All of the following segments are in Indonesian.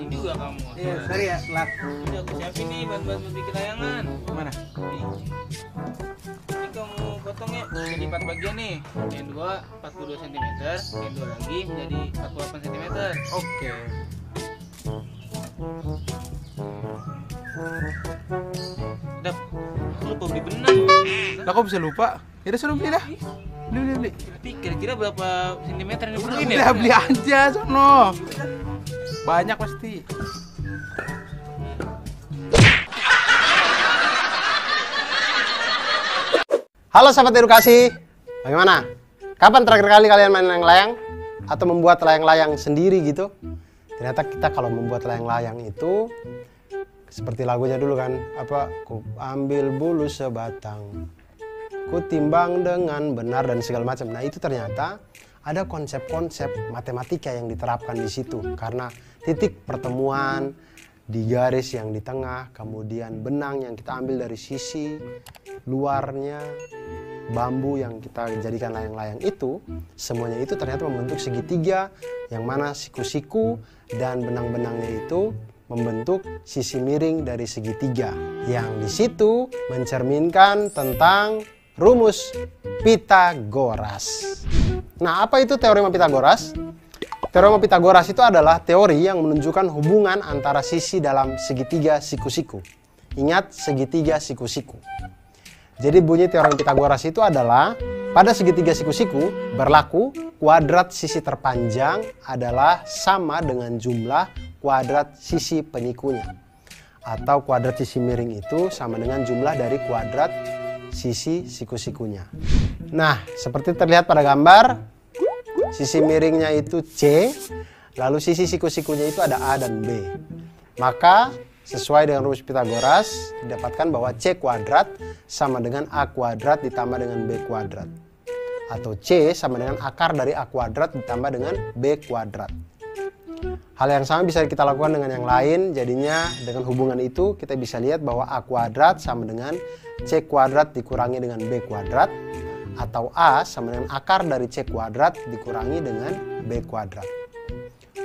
juga kamu. Iya, sorry ya, telat. Ini aku siapin nih bahan-bahan bikin layangan. Mana? Nih. Ini kamu potong ya jadi 4 bagian nih. Yang dua 42 cm, yang dua lagi menjadi 48 cm. Oke. Dap, aku lupa beli benang. Lah kok bisa lupa? Ya udah, sono beli dah. Beli. Tapi kira-kira berapa sentimeter yang diperluin Beli, ya? beli aja sono. Banyak pasti. Halo sahabat edukasi, bagaimana? Kapan terakhir kali kalian main layang-layang? Atau membuat layang-layang sendiri gitu? Ternyata kita kalau membuat layang-layang itu seperti lagunya dulu kan, ku ambil bulu sebatang, ku timbang dengan benar dan segala macam. Nah itu ternyata ada konsep-konsep matematika yang diterapkan di situ, karena titik pertemuan di garis yang di tengah, kemudian benang yang kita ambil dari sisi luarnya, bambu yang kita jadikan layang-layang itu, semuanya itu ternyata membentuk segitiga, yang mana siku-siku dan benang-benangnya itu membentuk sisi miring dari segitiga, yang di situ mencerminkan tentang rumus Pitagoras. Nah, apa itu teorema Pitagoras? Teorema Pitagoras itu adalah teori yang menunjukkan hubungan antara sisi dalam segitiga siku-siku. Ingat, segitiga siku-siku. Jadi bunyi teorema Pitagoras itu adalah pada segitiga siku-siku berlaku kuadrat sisi terpanjang adalah sama dengan jumlah kuadrat sisi penyikunya. Atau kuadrat sisi miring itu sama dengan jumlah dari kuadrat sisi siku-sikunya. Nah, seperti terlihat pada gambar, sisi miringnya itu C, lalu sisi siku-sikunya itu ada A dan B. Maka sesuai dengan rumus Pitagoras didapatkan bahwa C kuadrat sama dengan A kuadrat ditambah dengan B kuadrat. Atau C sama dengan akar dari A kuadrat ditambah dengan B kuadrat. Hal yang sama bisa kita lakukan dengan yang lain, jadinya dengan hubungan itu kita bisa lihat bahwa A kuadrat sama dengan C kuadrat dikurangi dengan B kuadrat, atau A sama dengan akar dari C kuadrat dikurangi dengan B kuadrat.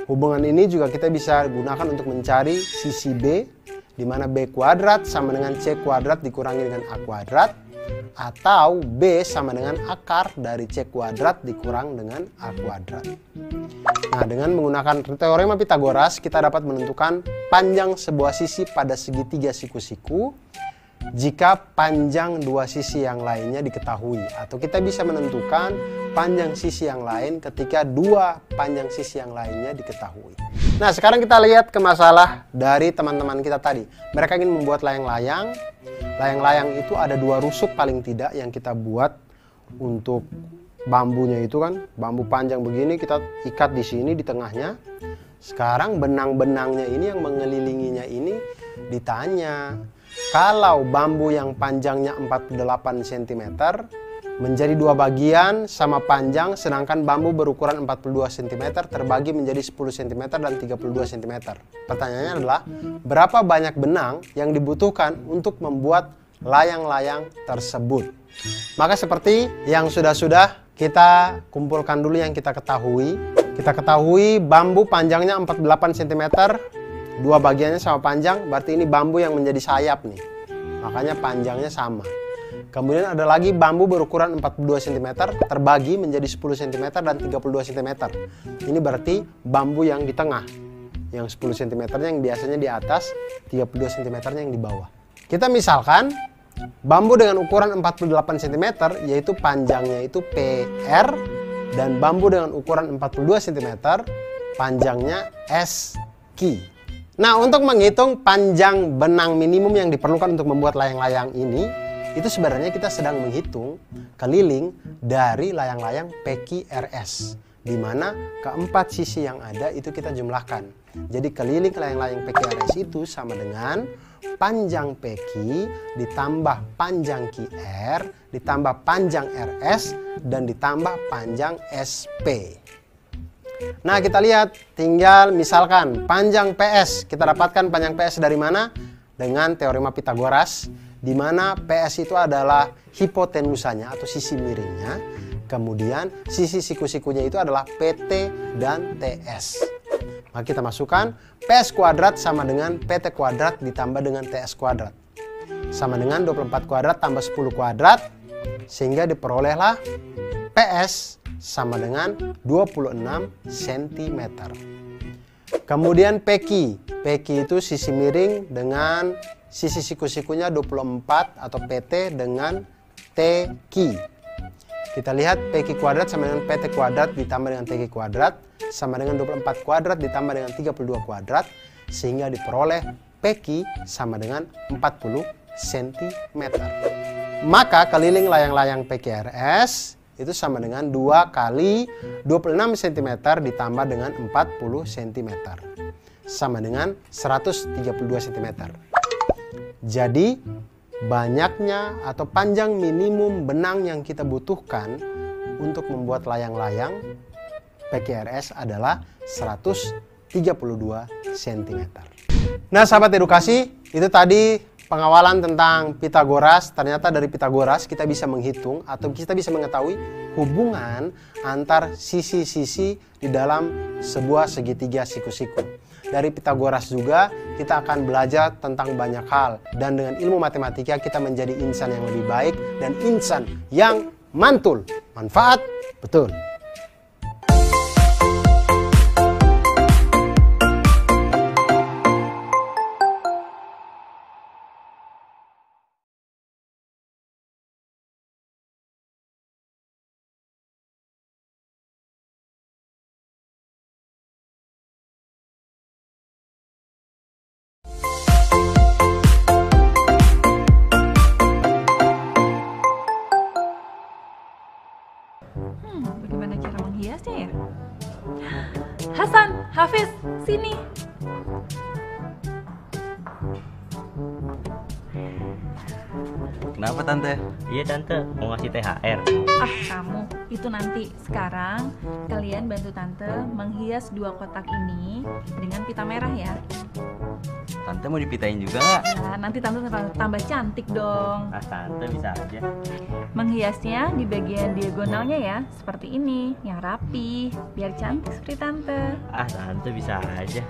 Hubungan ini juga kita bisa gunakan untuk mencari sisi B, di mana B kuadrat sama dengan C kuadrat dikurangi dengan A kuadrat, atau B sama dengan akar dari C kuadrat dikurang dengan A kuadrat. Nah, dengan menggunakan teorema Pitagoras kita dapat menentukan panjang sebuah sisi pada segitiga siku-siku jika panjang dua sisi yang lainnya diketahui, atau kita bisa menentukan panjang sisi yang lain ketika dua panjang sisi yang lainnya diketahui. Nah, sekarang kita lihat ke masalah dari teman-teman kita tadi. Mereka ingin membuat layang-layang. Layang-layang itu ada dua rusuk paling tidak yang kita buat untuk bambunya itu kan. Bambu panjang begini kita ikat di sini di tengahnya. Sekarang benang-benangnya ini yang mengelilinginya ini ditanya, kalau bambu yang panjangnya 48 cm menjadi dua bagian sama panjang, sedangkan bambu berukuran 42 cm terbagi menjadi 10 cm dan 32 cm. Pertanyaannya adalah, berapa banyak benang yang dibutuhkan untuk membuat layang-layang tersebut? Maka seperti yang sudah-sudah, kita kumpulkan dulu yang kita ketahui. Kita ketahui bambu panjangnya 48 cm, dua bagiannya sama panjang, berarti ini bambu yang menjadi sayap nih. Makanya panjangnya sama. Kemudian ada lagi bambu berukuran 42 cm terbagi menjadi 10 cm dan 32 cm. Ini berarti bambu yang di tengah. Yang 10 cm yang biasanya di atas, 32 cm yang di bawah. Kita misalkan bambu dengan ukuran 48 cm yaitu panjangnya itu PR, dan bambu dengan ukuran 42 cm panjangnya SQ. Nah, untuk menghitung panjang benang minimum yang diperlukan untuk membuat layang-layang ini, itu sebenarnya kita sedang menghitung keliling dari layang-layang PQRS, di mana keempat sisi yang ada itu kita jumlahkan. Jadi keliling layang-layang PQRS itu sama dengan panjang PQ ditambah panjang QR ditambah panjang RS dan ditambah panjang SP. Nah, kita lihat, tinggal misalkan panjang PS. Kita dapatkan panjang PS dari mana? Dengan teorema Pitagoras, di mana PS itu adalah hipotenusanya atau sisi miringnya. Kemudian sisi siku-sikunya itu adalah PT dan TS. Maka kita masukkan PS kuadrat sama dengan PT kuadrat ditambah dengan TS kuadrat. Sama dengan 24 kuadrat tambah 10 kuadrat. Sehingga diperolehlah PS sama dengan 26 cm. Kemudian PQ. PQ itu sisi miring dengan sisi siku-sikunya 24 atau PT dengan TQ. Kita lihat PQ kuadrat sama dengan PT kuadrat ditambah dengan TQ kuadrat sama dengan 24 kuadrat ditambah dengan 32 kuadrat sehingga diperoleh PQ sama dengan 40 cm. Maka keliling layang-layang PQRS itu sama dengan 2 kali 26 cm ditambah dengan 40 cm. Sama dengan 132 cm. Jadi banyaknya atau panjang minimum benang yang kita butuhkan untuk membuat layang-layang PQRS adalah 132 cm. Nah sahabat edukasi, itu tadi pengawalan tentang Pitagoras. Ternyata dari Pitagoras kita bisa menghitung atau kita bisa mengetahui hubungan antar sisi-sisi di dalam sebuah segitiga siku-siku. Dari Pitagoras juga kita akan belajar tentang banyak hal. Dan dengan ilmu matematika kita menjadi insan yang lebih baik dan insan yang mantul. Manfaat betul. Bagaimana cara menghiasnya ya? Hasan, Hafiz, sini. Kenapa tante? Iya tante, mau ngasih THR. Ah kamu, itu nanti. Sekarang kalian bantu tante menghias 2 kotak ini dengan pita merah ya. Tante mau dipitain juga nggak? Ya, nanti tante tambah cantik dong. Ah tante bisa aja. Menghiasnya di bagian diagonalnya ya, seperti ini, yang rapi, biar cantik seperti tante. Ah tante bisa aja.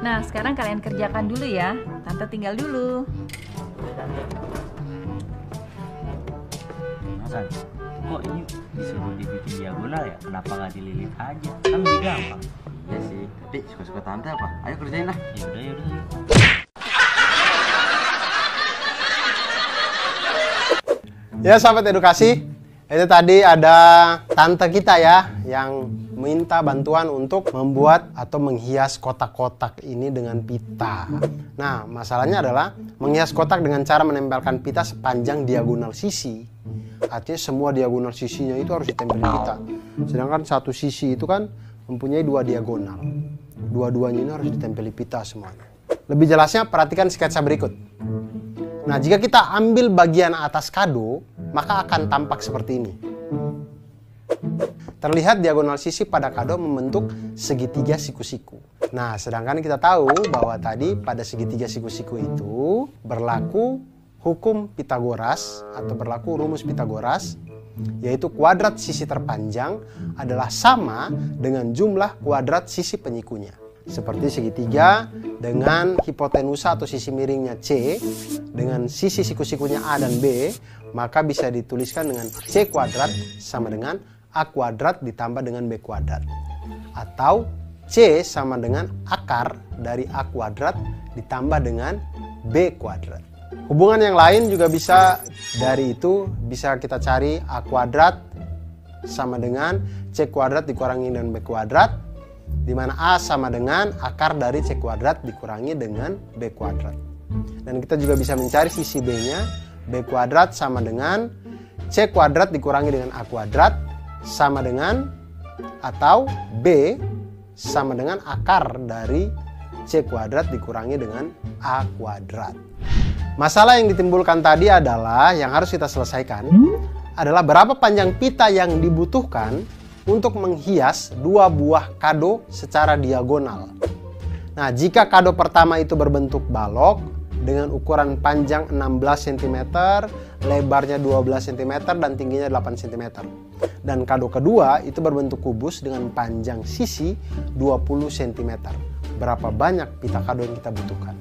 Nah, sekarang kalian kerjakan dulu ya. Tante tinggal dulu. Hasan, kok ini disuruh dibikin diagonal ya? Kenapa nggak dililit aja? Kan lebih gampang. Iya sih, tapi suka-suka tante apa? Ayo kerjain lah. Yaudah, yaudah. Ya sahabat edukasi, itu tadi ada tante kita ya yang minta bantuan untuk membuat atau menghias kotak-kotak ini dengan pita. Nah masalahnya adalah menghias kotak dengan cara menempelkan pita sepanjang diagonal sisi. Artinya semua diagonal sisinya itu harus ditempel pita. Sedangkan satu sisi itu kan mempunyai 2 diagonal. Dua-duanya ini harus ditempeli pita semuanya. Lebih jelasnya perhatikan sketsa berikut. Nah, jika kita ambil bagian atas kado, maka akan tampak seperti ini. Terlihat diagonal sisi pada kado membentuk segitiga siku-siku. Nah, sedangkan kita tahu bahwa tadi pada segitiga siku-siku itu berlaku hukum Pitagoras atau berlaku rumus Pitagoras, yaitu kuadrat sisi terpanjang adalah sama dengan jumlah kuadrat sisi penyikunya. Seperti segitiga dengan hipotenusa atau sisi miringnya C dengan sisi siku-sikunya A dan B, maka bisa dituliskan dengan C kuadrat sama dengan A kuadrat ditambah dengan B kuadrat. Atau C sama dengan akar dari A kuadrat ditambah dengan B kuadrat. Hubungan yang lain juga bisa dari itu, bisa kita cari A kuadrat sama dengan C kuadrat dikurangi dengan B kuadrat, di mana A sama dengan akar dari C kuadrat dikurangi dengan B kuadrat. Dan kita juga bisa mencari sisi B-nya, B kuadrat sama dengan C kuadrat dikurangi dengan A kuadrat sama dengan atau B sama dengan akar dari C kuadrat dikurangi dengan A kuadrat. Masalah yang ditimbulkan tadi adalah yang harus kita selesaikan adalah berapa panjang pita yang dibutuhkan untuk menghias 2 buah kado secara diagonal. Nah, jika kado pertama itu berbentuk balok dengan ukuran panjang 16 cm, lebarnya 12 cm, dan tingginya 8 cm. Dan kado kedua itu berbentuk kubus dengan panjang sisi 20 cm. Berapa banyak pita kado yang kita butuhkan?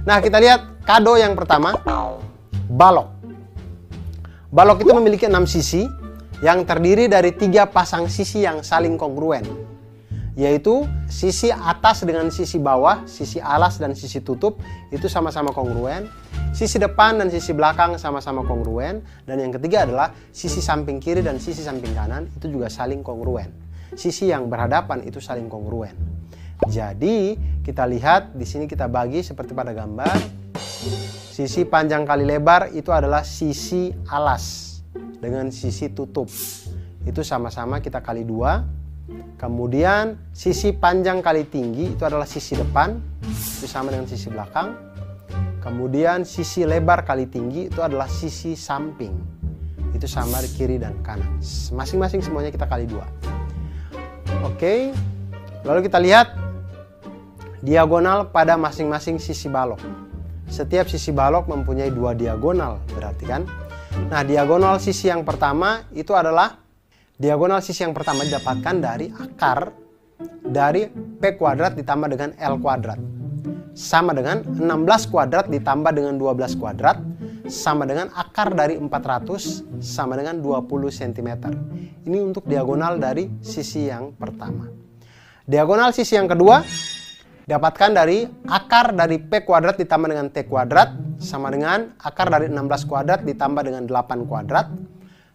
Nah, kita lihat kado yang pertama, balok. Balok itu memiliki 6 sisi yang terdiri dari 3 pasang sisi yang saling kongruen, yaitu sisi atas dengan sisi bawah, sisi alas dan sisi tutup itu sama-sama kongruen. Sisi depan dan sisi belakang sama-sama kongruen. Dan yang ketiga adalah sisi samping kiri dan sisi samping kanan itu juga saling kongruen. Sisi yang berhadapan itu saling kongruen. Jadi kita lihat di sini, kita bagi seperti pada gambar. Sisi panjang kali lebar itu adalah sisi alas dengan sisi tutup. Itu sama-sama kita kali 2. Kemudian sisi panjang kali tinggi itu adalah sisi depan, itu sama dengan sisi belakang. Kemudian sisi lebar kali tinggi itu adalah sisi samping, itu sama di kiri dan kanan. Masing-masing semuanya kita kali 2. Oke, lalu kita lihat diagonal pada masing-masing sisi balok. Setiap sisi balok mempunyai 2 diagonal, berarti kan. Nah, diagonal sisi yang pertama itu adalah diagonal sisi yang pertama didapatkan dari akar dari P kuadrat ditambah dengan L kuadrat. Sama dengan 16 kuadrat ditambah dengan 12 kuadrat, sama dengan akar dari 400 sama dengan 20 cm. Ini untuk diagonal dari sisi yang pertama. Diagonal sisi yang kedua dapatkan dari akar dari P kuadrat ditambah dengan T kuadrat, sama dengan akar dari 16 kuadrat ditambah dengan 8 kuadrat,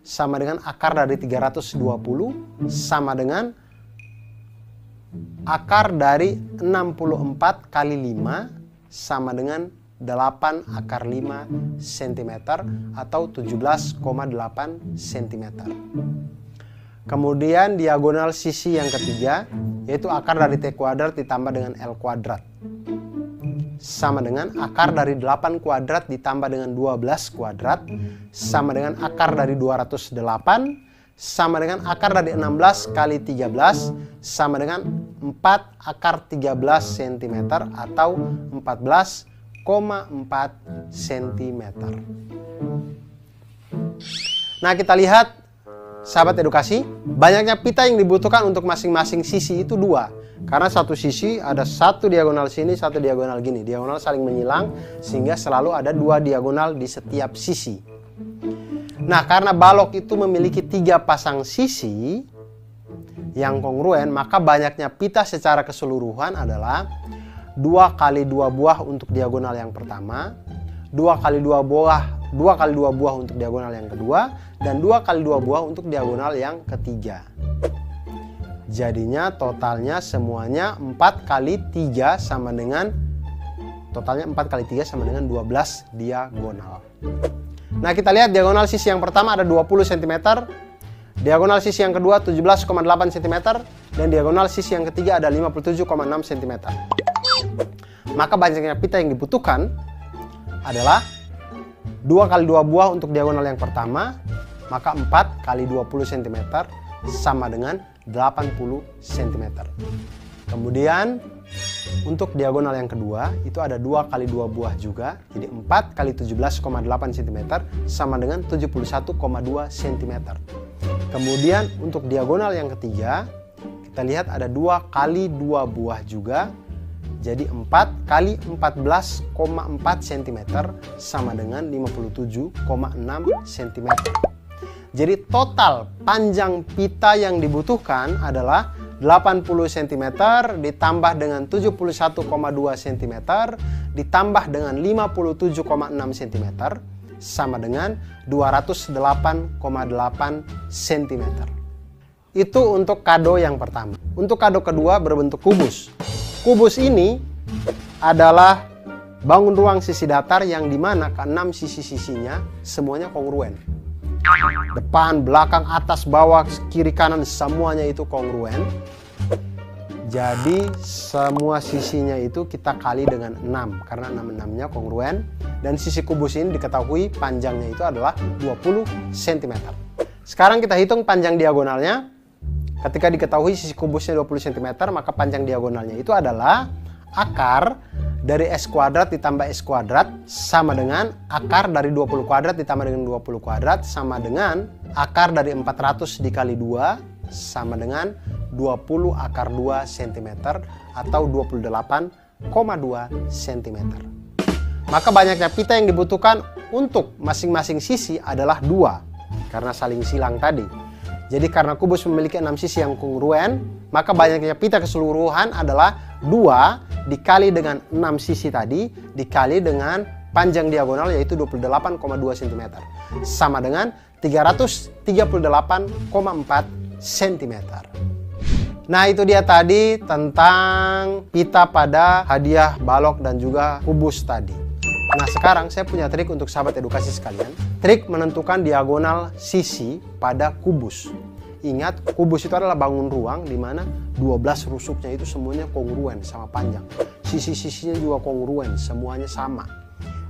sama dengan akar dari 320, sama dengan akar dari 64 kali 5 sama dengan 8 akar 5 cm atau 17,8 cm. Kemudian diagonal sisi yang ketiga yaitu akar dari T kuadrat ditambah dengan L kuadrat. Sama dengan akar dari 8 kuadrat ditambah dengan 12 kuadrat, sama dengan akar dari 208, sama dengan akar dari 16 kali 13, sama dengan 4 akar 13 cm atau 14,4 cm. Nah, kita lihat sahabat edukasi, banyaknya pita yang dibutuhkan untuk masing-masing sisi itu 2. Karena satu sisi ada satu diagonal sini, satu diagonal gini. Diagonal saling menyilang sehingga selalu ada 2 diagonal di setiap sisi. Nah, karena balok itu memiliki 3 pasang sisi yang kongruen, maka banyaknya pita secara keseluruhan adalah 2 kali 2 buah untuk diagonal yang pertama, 2 kali 2 buah untuk diagonal yang kedua, dan 2 kali 2 buah untuk diagonal yang ketiga. Jadinya totalnya semuanya 4 kali 3 sama dengan totalnya 4 kali 3 sama dengan 12 diagonal. Nah, kita lihat diagonal sisi yang pertama ada 20 cm, diagonal sisi yang kedua 17,8 cm, dan diagonal sisi yang ketiga ada 57,6 cm. Maka banyaknya pita yang dibutuhkan adalah 2 kali 2 buah untuk diagonal yang pertama, maka 4 kali 20 cm sama dengan 80 cm. Kemudian untuk diagonal yang kedua itu ada 2 kali 2 buah juga, jadi 4 kali 17,8 cm sama dengan 71,2 cm. Kemudian untuk diagonal yang ketiga kita lihat ada 2 kali 2 buah juga, jadi 4 kali 14,4 cm sama dengan 57,6 cm. Jadi total panjang pita yang dibutuhkan adalah 80 cm ditambah dengan 71,2 cm ditambah dengan 57,6 cm sama dengan 208,8 cm. Itu untuk kado yang pertama. Untuk kado kedua berbentuk kubus. Kubus ini adalah bangun ruang sisi datar yang dimana ke-6 sisi-sisinya semuanya kongruen. Depan, belakang, atas, bawah, kiri, kanan semuanya itu kongruen. Jadi semua sisinya itu kita kali dengan 6 karena 6-6-nya kongruen. Dan sisi kubus ini diketahui panjangnya itu adalah 20 cm. Sekarang kita hitung panjang diagonalnya. Ketika diketahui sisi kubusnya 20 cm, maka panjang diagonalnya itu adalah akar dari S kuadrat ditambah S kuadrat sama dengan akar dari 20 kuadrat ditambah dengan 20 kuadrat sama dengan akar dari 400 dikali 2 sama dengan 20 akar 2 cm atau 28,2 cm. Maka banyaknya pita yang dibutuhkan untuk masing-masing sisi adalah 2 karena saling silang tadi. Jadi karena kubus memiliki 6 sisi yang kongruen, maka banyaknya pita keseluruhan adalah 2 dikali dengan 6 sisi tadi dikali dengan panjang diagonal yaitu 28,2 cm sama dengan 338,4 cm. Nah, itu dia tadi tentang pita pada hadiah balok dan juga kubus tadi. Nah, sekarang saya punya trik untuk sahabat edukasi sekalian. Trik menentukan diagonal sisi pada kubus. Ingat, kubus itu adalah bangun ruang di mana 12 rusuknya itu semuanya kongruen sama panjang. Sisi-sisinya juga kongruen, semuanya sama.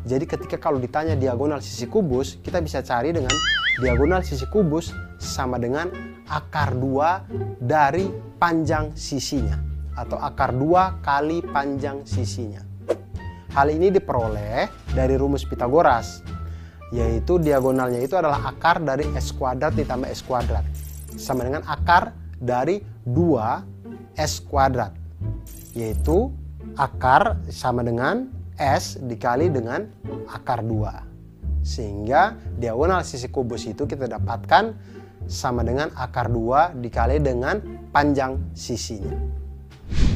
Jadi ketika kalau ditanya diagonal sisi kubus, kita bisa cari dengan diagonal sisi kubus sama dengan akar 2 dari panjang sisinya. Atau akar 2 kali panjang sisinya. Hal ini diperoleh dari rumus Pitagoras, yaitu diagonalnya itu adalah akar dari S kuadrat ditambah S kuadrat. Sama dengan akar dari 2 S kuadrat, yaitu akar sama dengan S dikali dengan akar 2. Sehingga diagonal sisi kubus itu kita dapatkan sama dengan akar 2 dikali dengan panjang sisinya.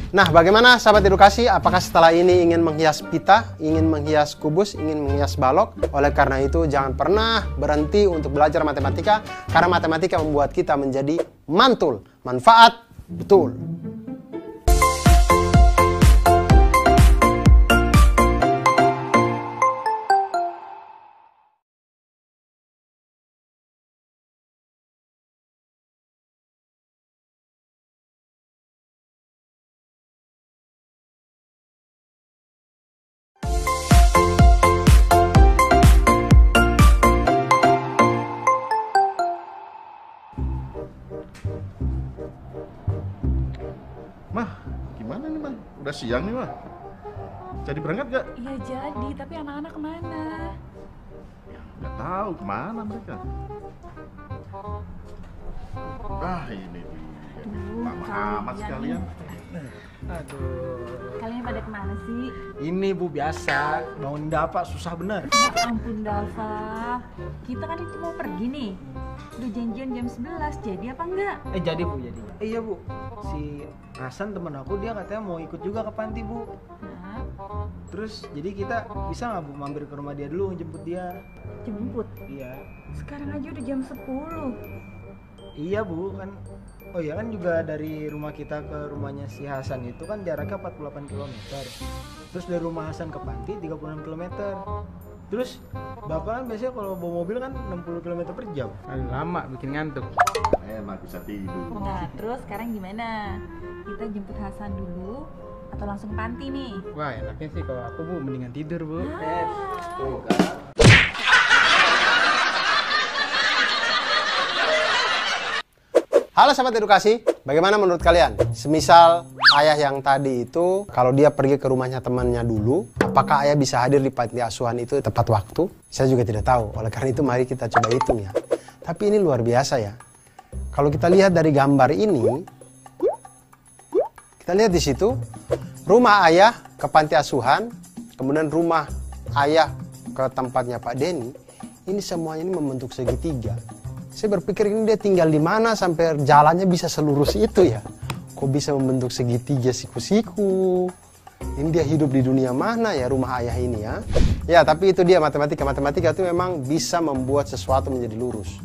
Nah, bagaimana sahabat edukasi? Apakah setelah ini ingin menghias pita, ingin menghias kubus, ingin menghias balok? Oleh karena itu, jangan pernah berhenti untuk belajar matematika, karena matematika membuat kita menjadi mantul. Manfaat betul. Mah, gimana nih mah? Udah siang nih mah. Jadi berangkat gak? Iya jadi, tapi anak-anak kemana? Gak tahu kemana mereka. Ah, ini dia. Lama amat sekalian. Aduh, Kalian pada kemana sih? ini Bu biasa bangun dapat susah bener. Ya ampun Dava, kita kan itu mau pergi nih. Udah janjian jam 11, jadi apa enggak? Jadi Bu, jadi. Iya Bu, si Hasan temen aku dia katanya mau ikut juga ke panti Bu. Nah, Terus jadi kita bisa nggak Bu mampir ke rumah dia dulu jemput dia? jemput. Iya. Sekarang aja udah jam 10. Iya Bu kan. Oh iya kan juga dari rumah kita ke rumahnya si Hasan itu kan jaraknya 48 km. Terus dari rumah Hasan ke panti 36 km. Terus Bapak kan biasanya kalau bawa mobil kan 60 km per jam. Aduh, lama bikin ngantuk. Enak bisa tidur. Nah, terus sekarang gimana? Kita jemput Hasan dulu atau langsung panti nih? Wah, enaknya sih kalau aku Bu mendingan tidur Bu. Halo sahabat edukasi, bagaimana menurut kalian? Semisal ayah yang tadi itu, kalau dia pergi ke rumahnya temannya dulu, apakah ayah bisa hadir di panti asuhan itu tepat waktu? Saya juga tidak tahu, oleh karena itu mari kita coba hitung ya. Tapi ini luar biasa ya. Kalau kita lihat dari gambar ini, kita lihat di situ, rumah ayah ke panti asuhan, kemudian rumah ayah ke tempatnya Pak Denny, ini semuanya ini membentuk segitiga. Saya berpikir ini dia tinggal di mana sampai jalannya bisa selurus itu ya. Kok bisa membentuk segitiga siku-siku? Ini dia hidup di dunia mana ya rumah ayah ini ya? Ya, tapi itu dia matematika. Matematika itu memang bisa membuat sesuatu menjadi lurus.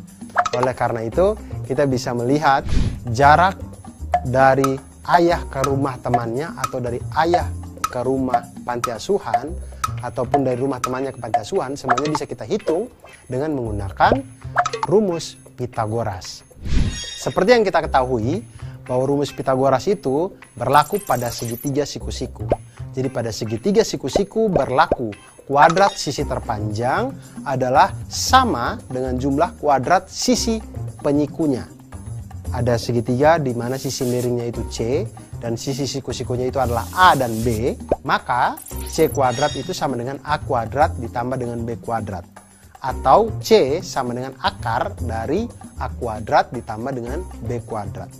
Oleh karena itu, kita bisa melihat jarak dari ayah ke rumah temannya atau dari ayah ke rumah panti asuhan ataupun dari rumah temannya ke panti asuhan, semuanya bisa kita hitung dengan menggunakan rumus Pitagoras. Seperti yang kita ketahui bahwa rumus Pitagoras itu berlaku pada segitiga siku-siku. Jadi pada segitiga siku-siku berlaku kuadrat sisi terpanjang adalah sama dengan jumlah kuadrat sisi penyikunya. Ada segitiga di mana sisi miringnya itu C dan sisi siku-sikunya itu adalah A dan B, maka C kuadrat itu sama dengan A kuadrat ditambah dengan B kuadrat. Atau C sama dengan akar dari A kuadrat ditambah dengan B kuadrat.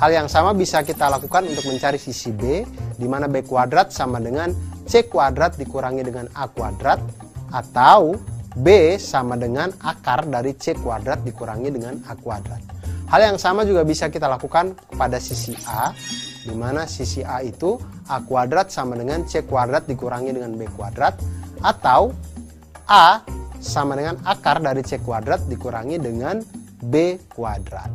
Hal yang sama bisa kita lakukan untuk mencari sisi B, di mana B kuadrat sama dengan C kuadrat dikurangi dengan A kuadrat, atau B sama dengan akar dari C kuadrat dikurangi dengan A kuadrat. Hal yang sama juga bisa kita lakukan pada sisi A, di mana sisi A itu A kuadrat sama dengan C kuadrat dikurangi dengan B kuadrat, atau A sama dengan akar dari C kuadrat dikurangi dengan B kuadrat.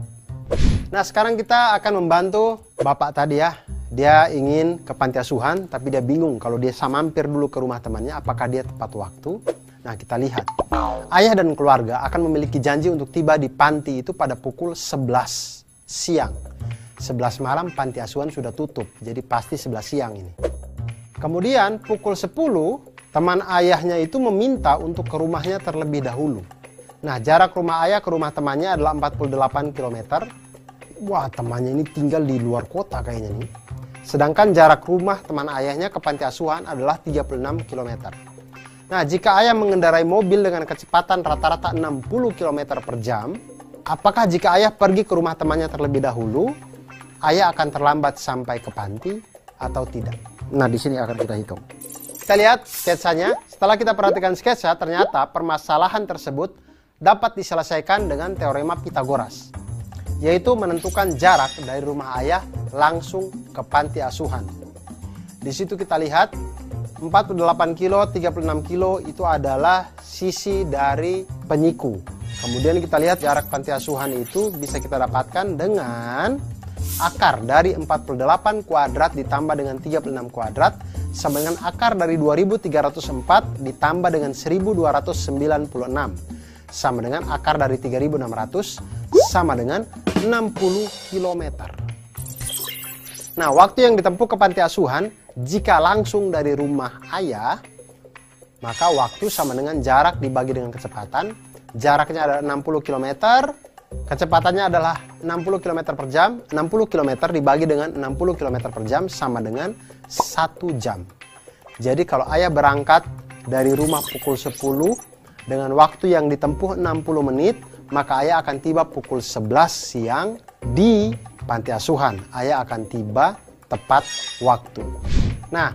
Nah, sekarang kita akan membantu Bapak tadi ya. Dia ingin ke panti asuhan, tapi dia bingung kalau dia mampir dulu ke rumah temannya, apakah dia tepat waktu. Nah, kita lihat. Ayah dan keluarga akan memiliki janji untuk tiba di panti itu pada pukul 11 siang. 11 malam panti asuhan sudah tutup, jadi pasti 11 siang ini. Kemudian pukul 10, teman ayahnya itu meminta untuk ke rumahnya terlebih dahulu. Nah, jarak rumah ayah ke rumah temannya adalah 48 km. Wah, temannya ini tinggal di luar kota kayaknya nih. Sedangkan jarak rumah teman ayahnya ke panti asuhan adalah 36 km. Nah, jika ayah mengendarai mobil dengan kecepatan rata-rata 60 km per jam, apakah jika ayah pergi ke rumah temannya terlebih dahulu, ayah akan terlambat sampai ke panti atau tidak? Nah, di sini akan kita hitung. Kita lihat sketsanya. Setelah kita perhatikan sketsa, ternyata permasalahan tersebut dapat diselesaikan dengan teorema Pythagoras, yaitu menentukan jarak dari rumah ayah langsung ke panti asuhan. Di situ kita lihat 48 kilo, 36 kilo itu adalah sisi dari penyiku. Kemudian kita lihat jarak panti asuhan itu bisa kita dapatkan dengan akar dari 48 kuadrat ditambah dengan 36 kuadrat sama dengan akar dari 2304 ditambah dengan 1296 sama dengan akar dari 3600 sama dengan 60 km. Nah, waktu yang ditempuh ke panti asuhan jika langsung dari rumah ayah, maka waktu sama dengan jarak dibagi dengan kecepatan. Jaraknya adalah 60 km, kecepatannya adalah 60 km per jam. 60 km dibagi dengan 60 km per jam sama dengan 1 jam. Jadi kalau ayah berangkat dari rumah pukul 10 dengan waktu yang ditempuh 60 menit, maka ayah akan tiba pukul 11 siang di panti asuhan. Ayah akan tiba tepat waktu. Nah,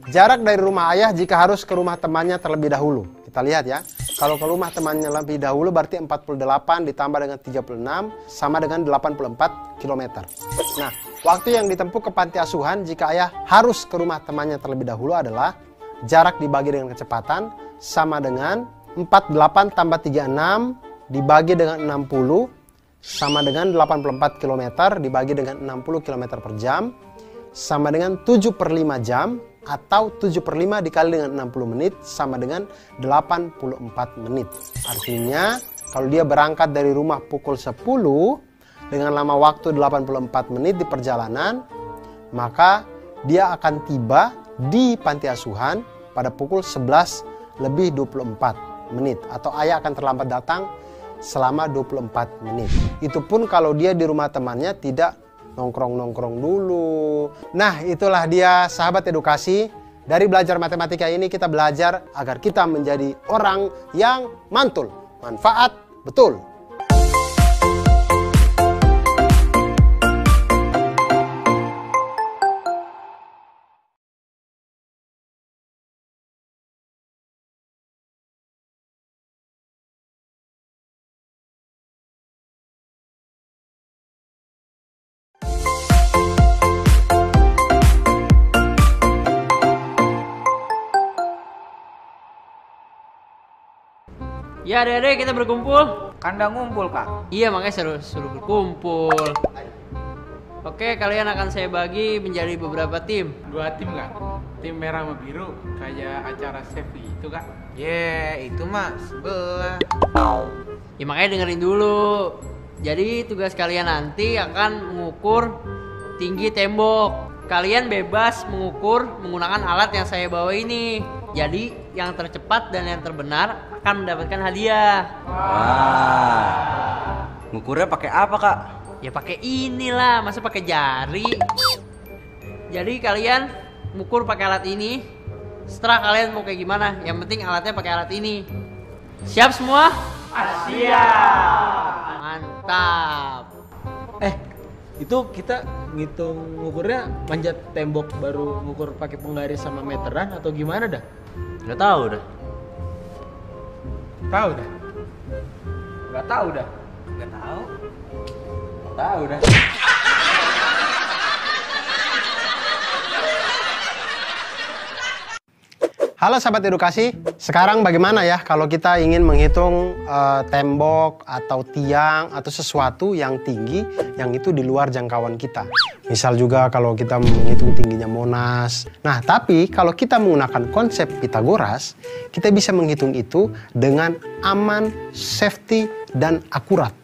jarak dari rumah ayah jika harus ke rumah temannya terlebih dahulu. Kita lihat ya. Kalau ke rumah temannya lebih dahulu berarti 48 ditambah dengan 36 sama dengan 84 km. Nah, waktu yang ditempuh ke panti asuhan jika ayah harus ke rumah temannya terlebih dahulu adalah jarak dibagi dengan kecepatan sama dengan 48 tambah 36 dibagi dengan 60 sama dengan 84 km dibagi dengan 60 km per jam sama dengan 7/5 jam, atau 7/5 dikali dengan 60 menit sama dengan 84 menit. Artinya kalau dia berangkat dari rumah pukul 10 dengan lama waktu 84 menit di perjalanan, maka dia akan tiba di panti asuhan pada pukul 11:24 menit, atau ayah akan terlambat datang selama 24 menit. Itu pun kalau dia di rumah temannya tidak nongkrong-nongkrong dulu. Nah, itulah dia sahabat edukasi. Dari belajar matematika ini kita belajar agar kita menjadi orang yang mantul. Manfaat betul. Ya adek-adek, kita berkumpul. Kandang ngumpul, Kak. Iya, makanya suruh berkumpul. Oke, kalian akan saya bagi menjadi beberapa tim. 2 tim, Kak. Tim merah sama biru kayak acara Sevi itu, Kak. Itu mah sebelah. Ya makanya dengerin dulu. Jadi tugas kalian nanti akan mengukur tinggi tembok. Kalian bebas mengukur menggunakan alat yang saya bawa ini. Jadi yang tercepat dan yang terbenar akan mendapatkan hadiah. Wah. Ngukurnya pakai apa, Kak? Ya pakai inilah, masa pakai jari. Jadi kalian mengukur pakai alat ini. Setelah kalian mau kayak gimana, yang penting alatnya pakai alat ini. Siap semua? Siap. Mantap. Itu kita ngitung ngukurnya manjat tembok baru ngukur pakai penggaris sama meteran atau gimana dah? Nggak tahu dah. Tahu dah. Nggak tahu dah. Nggak tahu. Tahu dah. Halo sahabat edukasi, sekarang bagaimana ya kalau kita ingin menghitung tembok atau tiang atau sesuatu yang tinggi yang itu di luar jangkauan kita. Misal juga kalau kita menghitung tingginya Monas. Nah, tapi kalau kita menggunakan konsep Pitagoras, kita bisa menghitung itu dengan aman, safety, dan akurat.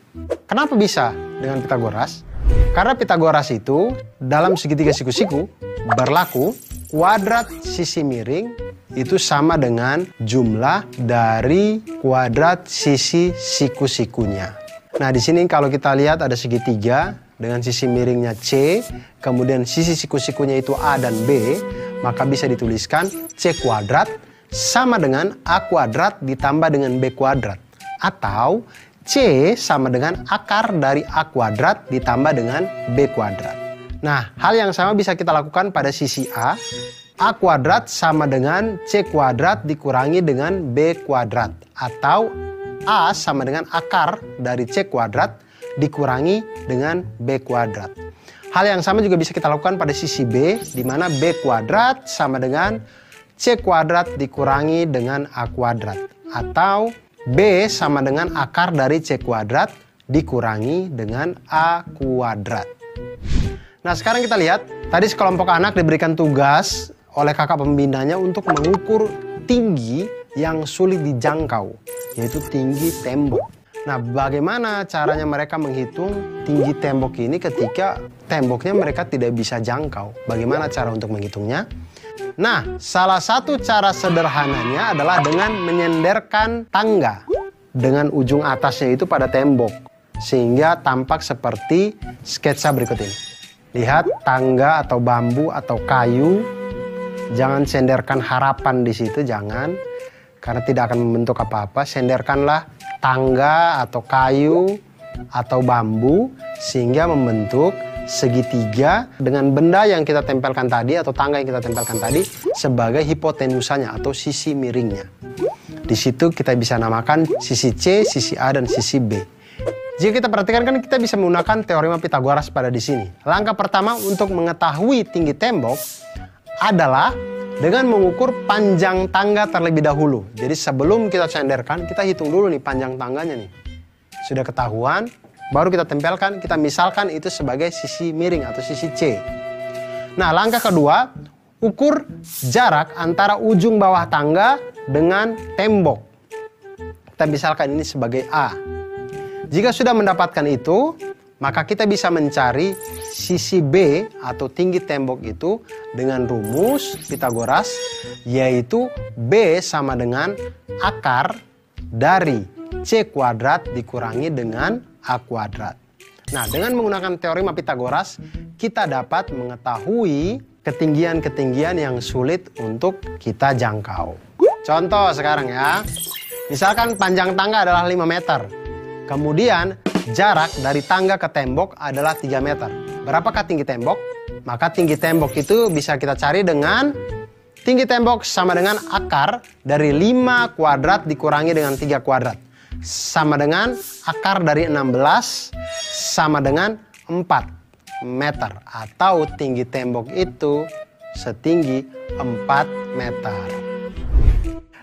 Kenapa bisa dengan Pitagoras? Karena Pitagoras itu dalam segitiga siku-siku berlaku kuadrat sisi miring itu sama dengan jumlah dari kuadrat sisi siku-sikunya. Nah, di sini kalau kita lihat ada segitiga dengan sisi miringnya C, kemudian sisi siku-sikunya itu A dan B, maka bisa dituliskan C kuadrat sama dengan A kuadrat ditambah dengan B kuadrat. Atau C sama dengan akar dari A kuadrat ditambah dengan B kuadrat. Nah, hal yang sama bisa kita lakukan pada sisi A. A kuadrat sama dengan C kuadrat dikurangi dengan B kuadrat. Atau A sama dengan akar dari C kuadrat dikurangi dengan B kuadrat. Hal yang sama juga bisa kita lakukan pada sisi B, di mana B kuadrat sama dengan C kuadrat dikurangi dengan A kuadrat. Atau B sama dengan akar dari C kuadrat dikurangi dengan A kuadrat. Nah, sekarang kita lihat, tadi sekelompok anak diberikan tugas oleh kakak pembinanya untuk mengukur tinggi yang sulit dijangkau, yaitu tinggi tembok. Nah, bagaimana caranya mereka menghitung tinggi tembok ini ketika temboknya mereka tidak bisa jangkau? Bagaimana cara untuk menghitungnya? Nah, salah satu cara sederhananya adalah dengan menyenderkan tangga dengan ujung atasnya itu pada tembok, sehingga tampak seperti sketsa berikut ini. Lihat tangga atau bambu atau kayu. Jangan senderkan harapan di situ, jangan, karena tidak akan membentuk apa-apa. Senderkanlah tangga atau kayu atau bambu sehingga membentuk segitiga dengan benda yang kita tempelkan tadi atau tangga yang kita tempelkan tadi sebagai hipotenusanya atau sisi miringnya. Di situ kita bisa namakan sisi C, sisi A, dan sisi B. Jika kita perhatikan kan kita bisa menggunakan teorema Pitagoras pada di sini. Langkah pertama untuk mengetahui tinggi tembok adalah dengan mengukur panjang tangga terlebih dahulu. Jadi sebelum kita senderkan, kita hitung dulu nih panjang tangganya nih. Sudah ketahuan, baru kita tempelkan, kita misalkan itu sebagai sisi miring atau sisi C. Nah, langkah kedua, ukur jarak antara ujung bawah tangga dengan tembok. Kita misalkan ini sebagai A. Jika sudah mendapatkan itu, maka kita bisa mencari sisi B atau tinggi tembok itu dengan rumus Pitagoras, yaitu B sama dengan akar dari C kuadrat dikurangi dengan A kuadrat. Nah, dengan menggunakan teorema Pitagoras, kita dapat mengetahui ketinggian-ketinggian yang sulit untuk kita jangkau. Contoh sekarang ya, misalkan panjang tangga adalah 5 meter. Kemudian jarak dari tangga ke tembok adalah 3 meter. Berapakah tinggi tembok? Maka tinggi tembok itu bisa kita cari dengan tinggi tembok sama dengan akar dari 5 kuadrat dikurangi dengan 3 kuadrat. Sama dengan akar dari 16 sama dengan 4 meter. Atau tinggi tembok itu setinggi 4 meter.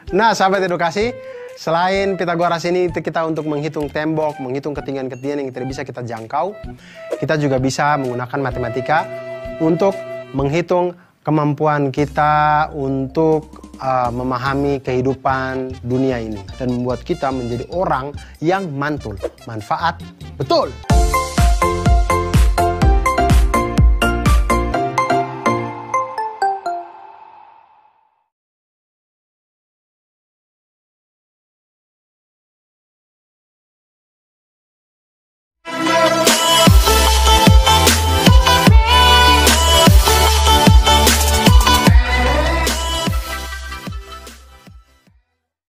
Nah, sahabat edukasi, selain Pitagoras ini kita untuk menghitung tembok, menghitung ketinggian-ketinggian yang tidak bisa kita jangkau, kita juga bisa menggunakan matematika untuk menghitung kemampuan kita untuk memahami kehidupan dunia ini dan membuat kita menjadi orang yang mantul, manfaat, betul.